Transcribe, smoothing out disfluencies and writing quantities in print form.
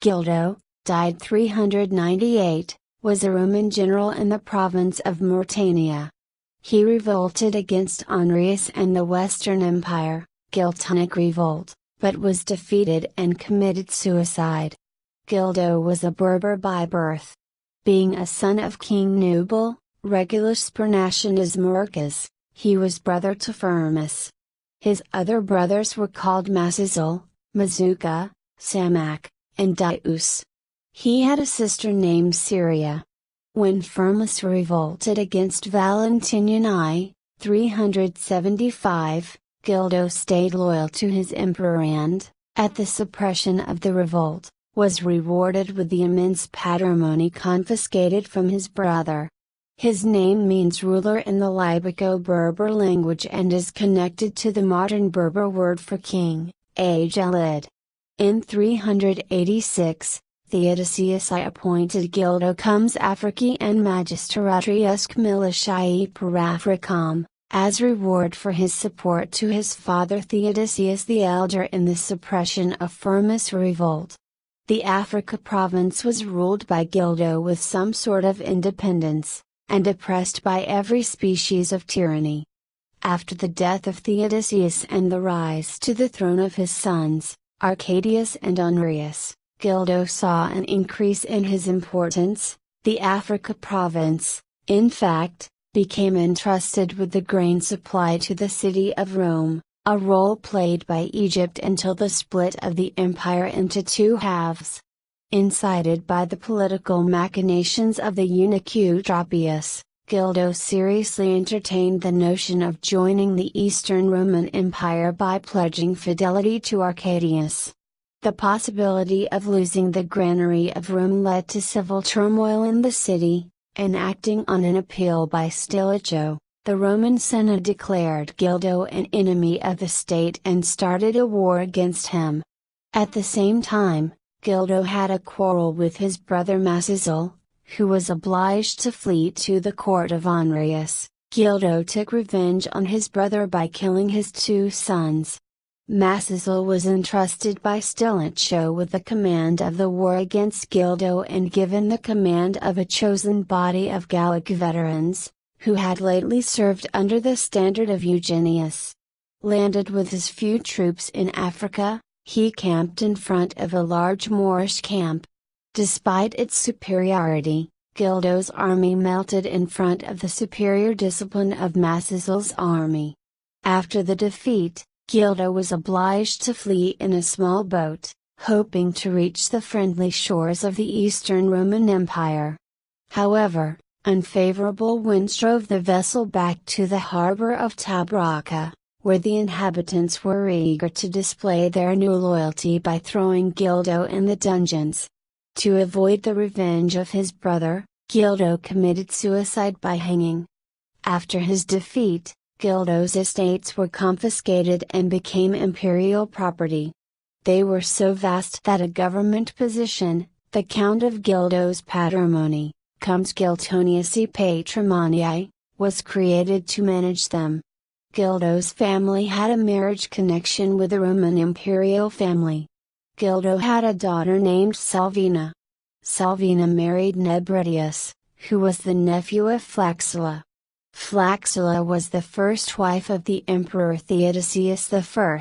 Gildo, died 398, was a Roman general in the province of Mauritania. He revolted against Honorius and the Western Empire, Giltonic revolt, but was defeated and committed suicide. Gildo was a Berber by birth. Being a son of King Nubal, Regulus per nationis Mauricus, he was brother to Firmus. His other brothers were called Masizal, Mazuka, Samak, and Dius. He had a sister named Syria. When Firmus revolted against Valentinian I, 375, Gildo stayed loyal to his emperor and, at the suppression of the revolt, was rewarded with the immense patrimony confiscated from his brother. His name means ruler in the Libyco-Berber language and is connected to the modern Berber word for king, Jalid. In 386, Theodosius I appointed Gildo comes Africi and magistratriusque militiae per Africam, as reward for his support to his father Theodosius the Elder in the suppression of Firmus revolt. The Africa province was ruled by Gildo with some sort of independence, and oppressed by every species of tyranny. After the death of Theodosius and the rise to the throne of his sons, Arcadius and Honorius, Gildo saw an increase in his importance. The Africa province, in fact, became entrusted with the grain supply to the city of Rome, a role played by Egypt until the split of the empire into two halves. Incited by the political machinations of the eunuch Eutropius, Gildo seriously entertained the notion of joining the Eastern Roman Empire by pledging fidelity to Arcadius. The possibility of losing the granary of Rome led to civil turmoil in the city, and acting on an appeal by Stilicho, the Roman Senate declared Gildo an enemy of the state and started a war against him. At the same time, Gildo had a quarrel with his brother Masizal, who was obliged to flee to the court of Honorius. Gildo took revenge on his brother by killing his two sons. Masizal was entrusted by Stilicho with the command of the war against Gildo and given the command of a chosen body of Gallic veterans, who had lately served under the standard of Eugenius. Landed with his few troops in Africa, he camped in front of a large Moorish camp. Despite its superiority, Gildo's army melted in front of the superior discipline of Masizal's army. After the defeat, Gildo was obliged to flee in a small boat, hoping to reach the friendly shores of the Eastern Roman Empire. However, unfavorable winds drove the vessel back to the harbor of Tabarka, where the inhabitants were eager to display their new loyalty by throwing Gildo in the dungeons. To avoid the revenge of his brother, Gildo committed suicide by hanging. After his defeat, Gildo's estates were confiscated and became imperial property. They were so vast that a government position, the Count of Gildo's patrimony, Comes Giltoniae Patrimoniae, was created to manage them. Gildo's family had a marriage connection with the Roman imperial family. Gildo had a daughter named Salvina. Salvina married Nebridius, who was the nephew of Flaxilla. Flaxilla was the first wife of the Emperor Theodosius I.